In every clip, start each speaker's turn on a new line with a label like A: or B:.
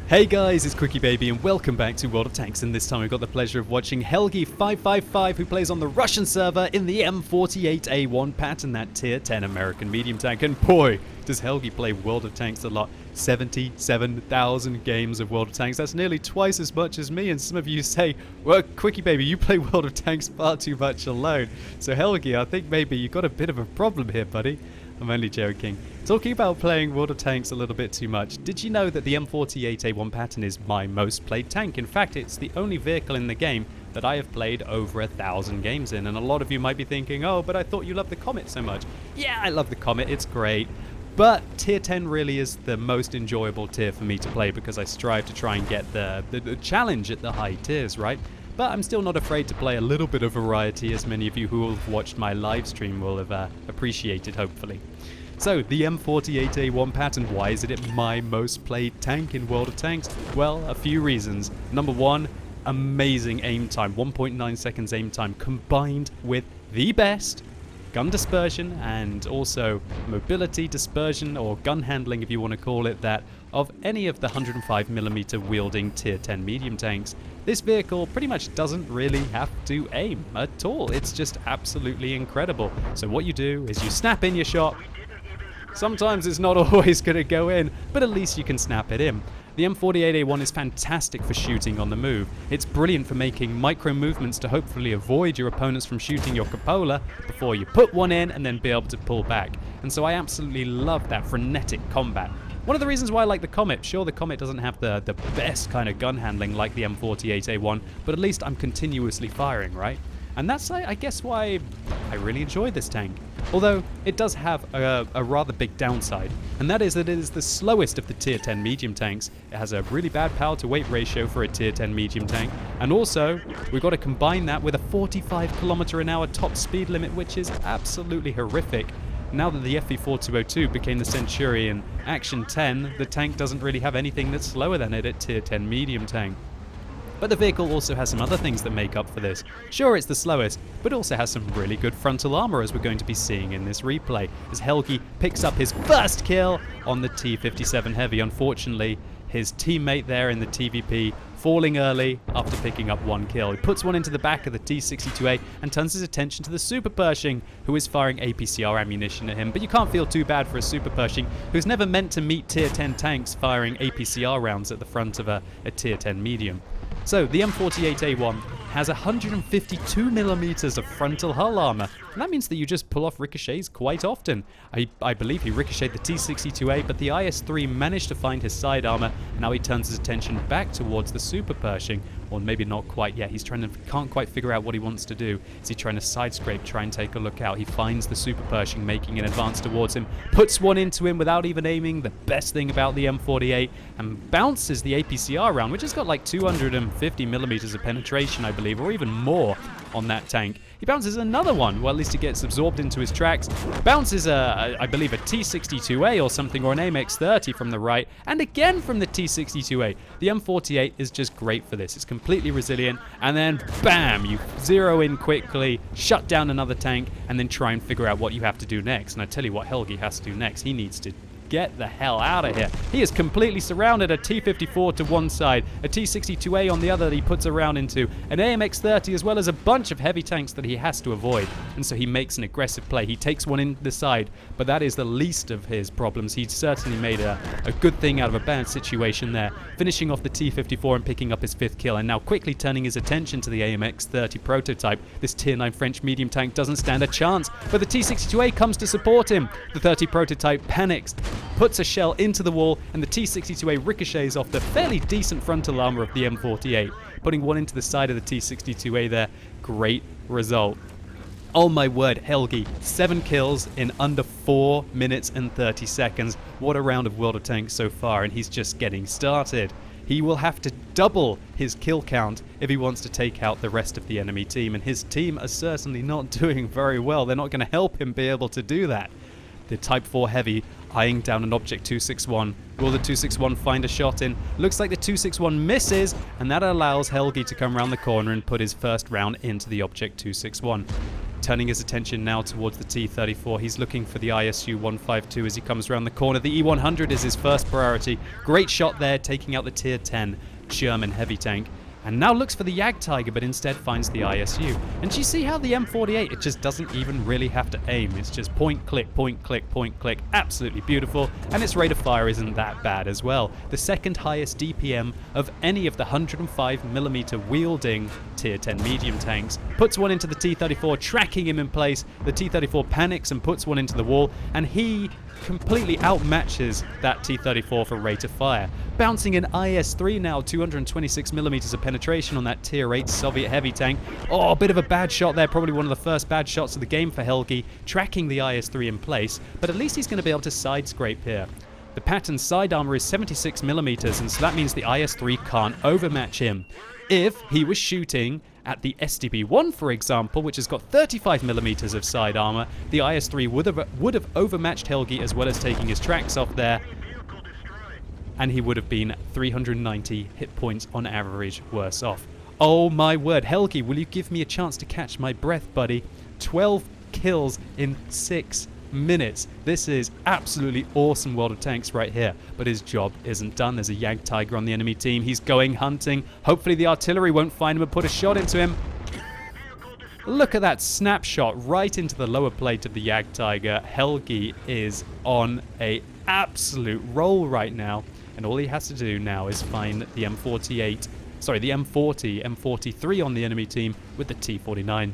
A: Hey guys, it's QuickyBaby and welcome back to World of Tanks, and this time we've got the pleasure of watching Helgi555, who plays on the Russian server in the M48A1 pattern, that tier 10 American medium tank. And boy, does Helgi play World of Tanks a lot. 77,000 games of World of Tanks. That's nearly twice as much as me, and some of you say, well, QuickyBaby, you play World of Tanks far too much alone. So Helgi, I think maybe you got a bit of a problem here, buddy. I'm only joking. Talking about playing World of Tanks a little bit too much, did you know that the M48A1 pattern is my most played tank? In fact, it's the only vehicle in the game that I have played over 1,000 games in. And a lot of you might be thinking, oh, but I thought you loved the Comet so much. Yeah, I love the Comet, it's great. But tier 10 really is the most enjoyable tier for me to play because I strive to try and get the challenge at the high tiers, right? But I'm still not afraid to play a little bit of variety, as many of you who have watched my live stream will have appreciated, hopefully. So, the M48A1 pattern, why is it my most played tank in World of Tanks? Well, a few reasons. Number one, amazing aim time, 1.9 seconds aim time, combined with the best gun dispersion and also mobility dispersion, or gun handling if you want to call it that, of any of the 105mm wielding tier 10 medium tanks. This vehicle pretty much doesn't really have to aim at all. It's just absolutely incredible. So what you do is you snap in your shot. Sometimes it's not always going to go in, but at least you can snap it in. The M48A1 is fantastic for shooting on the move. It's brilliant for making micro movements to hopefully avoid your opponents from shooting your cupola before you put one in and then be able to pull back. And so I absolutely love that frenetic combat. One of the reasons why I like the Comet, sure, the Comet doesn't have the best kind of gun handling like the M48A1, but at least I'm continuously firing, right? And that's, I guess, why I really enjoy this tank. Although, it does have a rather big downside, and that is that it is the slowest of the tier 10 medium tanks. It has a really bad power to weight ratio for a tier 10 medium tank, and also, we've got to combine that with a 45 km/h top speed limit, which is absolutely horrific. Now that the FV4202 became the Centurion Action 10, the tank doesn't really have anything that's slower than it at tier 10 medium tank. But the vehicle also has some other things that make up for this. Sure, it's the slowest, but also has some really good frontal armor, as we're going to be seeing in this replay, as Helgi picks up his first kill on the T57 Heavy. Unfortunately, his teammate there in the TVP falling early after picking up one kill. He puts one into the back of the T62A and turns his attention to the Super Pershing, who is firing APCR ammunition at him. But you can't feel too bad for a Super Pershing who's never meant to meet tier 10 tanks firing APCR rounds at the front of a tier 10 medium. So, the M48A1 has 152mm of frontal hull armor, and that means that you just pull off ricochets quite often. I believe he ricocheted the T62A, but the IS-3 managed to find his side armor, and now he turns his attention back towards the Super Pershing. Or maybe not quite yet. He can't quite figure out what he wants to do. Is he trying to side scrape, try and take a look out? He finds the Super Pershing making an advance towards him, puts one into him without even aiming, the best thing about the M48, and bounces the APCR round, which has got like 250mm of penetration, I believe, or even more on that tank. He bounces another one, well, at least it gets absorbed into his tracks, bounces I believe a T62A or something, or an AMX-30 from the right, and again from the T62A. The M48 is just great for this. It's completely resilient, and then bam, you zero in quickly, shut down another tank, and then try and figure out what you have to do next. And I tell you what Helgi has to do next. He needs to get the hell out of here. He is completely surrounded. A T54 to one side, a T62A on the other that he puts around into, an AMX-30, as well as a bunch of heavy tanks that he has to avoid. And so he makes an aggressive play. He takes one in the side, but that is the least of his problems. He certainly made a good thing out of a bad situation there, finishing off the T54 and picking up his 5th kill, and now quickly turning his attention to the AMX-30 prototype. This tier 9 French medium tank doesn't stand a chance, but the T62A comes to support him. The 30 prototype panics, puts a shell into the wall, and the T62A ricochets off the fairly decent frontal armor of the M48, putting one into the side of the T62A there. Great result. Oh my word, Helgi, 7 kills in under 4 minutes and 30 seconds. What a round of World of Tanks so far, and he's just getting started. He will have to double his kill count if he wants to take out the rest of the enemy team, and his team are certainly not doing very well. They're not going to help him be able to do that. The Type 4 Heavy eyeing down an Object 261. Will the 261 find a shot in? Looks like the 261 misses, and that allows Helgi to come around the corner and put his first round into the Object 261. turning his attention now towards the T-34. He's looking for the ISU 152 as he comes around the corner. The E-100 is his first priority. Great shot there, taking out the Tier 10 German heavy tank. And now looks for the Jagdtiger, but instead finds the ISU. And do you see how the M48, it just doesn't even really have to aim. It's just point, click, point, click, point, click. Absolutely beautiful. And its rate of fire isn't that bad as well. The second highest DPM of any of the 105mm wielding Tier 10 medium tanks. Puts one into the T-34, tracking him in place. The T-34 panics and puts one into the wall. And he completely outmatches that T-34 for rate of fire. Bouncing in IS-3 now, 226mm of penetration on that Tier 8 Soviet heavy tank. Oh, a bit of a bad shot there, probably one of the first bad shots of the game for Helgi, tracking the IS-3 in place, but at least he's going to be able to side scrape here. The Patton side armor is 76mm, and so that means the IS-3 can't overmatch him. If he was shooting at the SDB-1, for example, which has got 35mm of side armor, the IS-3 would have overmatched Helgi as well as taking his tracks off there, and he would have been 390 hit points on average worse off. Oh my word, Helgi, will you give me a chance to catch my breath, buddy? 12 kills in 6 minutes. This is absolutely awesome World of Tanks right here, but his job isn't done. There's a Jagdtiger on the enemy team. He's going hunting. Hopefully the artillery won't find him and put a shot into him. Look at that snapshot right into the lower plate of the Jagdtiger. Helgi is on a absolute roll right now, and all he has to do now is find the M48, sorry, the M40, M43 on the enemy team with the T49.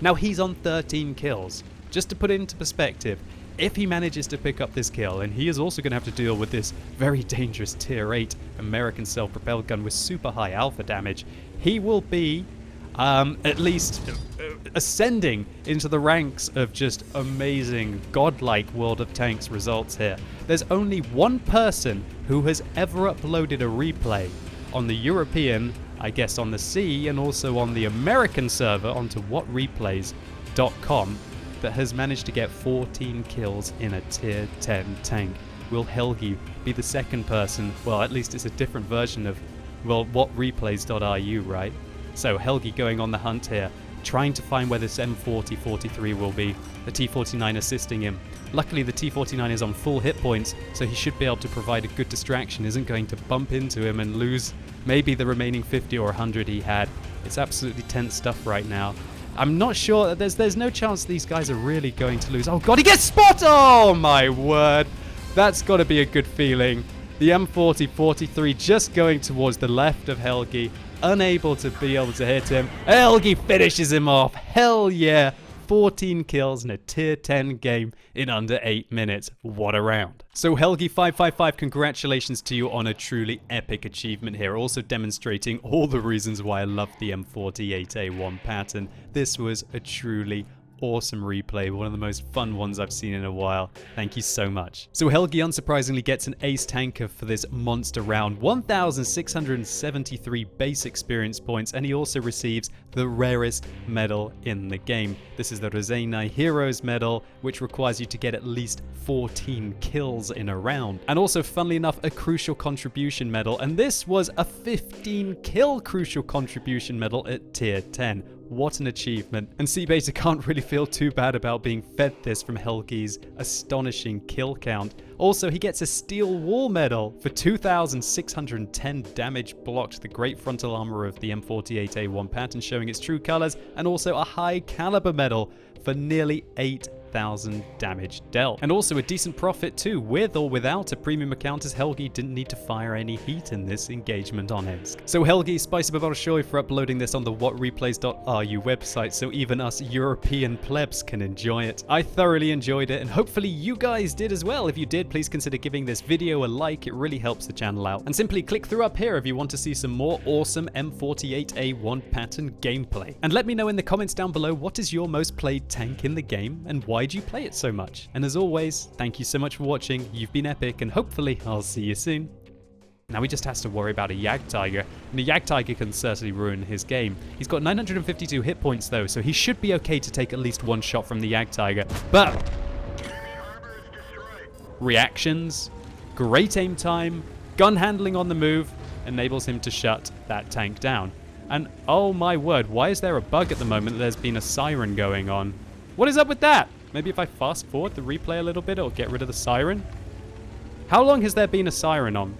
A: Now he's on 13 kills. Just to put it into perspective, if he manages to pick up this kill, and he is also going to have to deal with this very dangerous Tier 8 American self-propelled gun with super high alpha damage, he will be at least ascending into the ranks of just amazing, godlike World of Tanks results here. There's only one person who has ever uploaded a replay on the European, I guess on the C, and also on the American server onto whatreplays.com that has managed to get 14 kills in a Tier 10 tank. Will Helgi be the second person? Well, at least it's a different version of, well, whatreplays.ru, right? So Helgi going on the hunt here, trying to find where this M40-43 will be. The T49 assisting him. Luckily the T49 is on full hit points, so he should be able to provide a good distraction, isn't going to bump into him and lose maybe the remaining 50 or 100 he had. It's absolutely tense stuff right now. I'm not sure, there's no chance these guys are really going to lose. Oh god, he gets spotted! Oh my word! That's got to be a good feeling. The M40-43 just going towards the left of Helgi, unable to be able to hit him. Helgi finishes him off. Hell yeah! 14 kills in a Tier 10 game in under 8 minutes. What a round. So Helgi555, congratulations to you on a truly epic achievement here, also demonstrating all the reasons why I love the M48A1 pattern. This was a truly awesome replay, one of the most fun ones I've seen in a while. Thank you so much. So Helgi unsurprisingly gets an ace tanker for this monster round, 1,673 base experience points, and he also receives the rarest medal in the game. This is the Rozenai Heroes medal, which requires you to get at least 14 kills in a round. And also, funnily enough, a crucial contribution medal, and this was a 15 kill crucial contribution medal at Tier 10. What an achievement. And C-Beta can't really feel too bad about being fed this from Helgi's astonishing kill count. Also, he gets a steel wall medal for 2,610 damage blocked, the great frontal armor of the M48A1 pattern showing its true colors, and also a high caliber medal for nearly 8,000 damage dealt. And also a decent profit too, with or without a premium account, as Helgi didn't need to fire any heat in this engagement on Ensk. So Helgi, spicy babalshoy for uploading this on the whatreplays.ru website so even us European plebs can enjoy it. I thoroughly enjoyed it, and hopefully you guys did as well. If you did, please consider giving this video a like, it really helps the channel out. And simply click through up here if you want to see some more awesome M48A1 pattern gameplay. And let me know in the comments down below, what is your most played tank in the game and why do you play it so much? And as always, thank you so much for watching, you've been epic, and hopefully I'll see you soon. Now he just has to worry about a Jagdtiger, and the Jagdtiger can certainly ruin his game. He's got 952 hit points though, so he should be okay to take at least one shot from the Jagdtiger. But reactions, great aim time, gun handling on the move, enables him to shut that tank down. And oh my word, why is there a bug at the moment that there's been a siren going on? What is up with that? Maybe if I fast forward the replay a little bit, it'll get rid of the siren. How long has there been a siren on?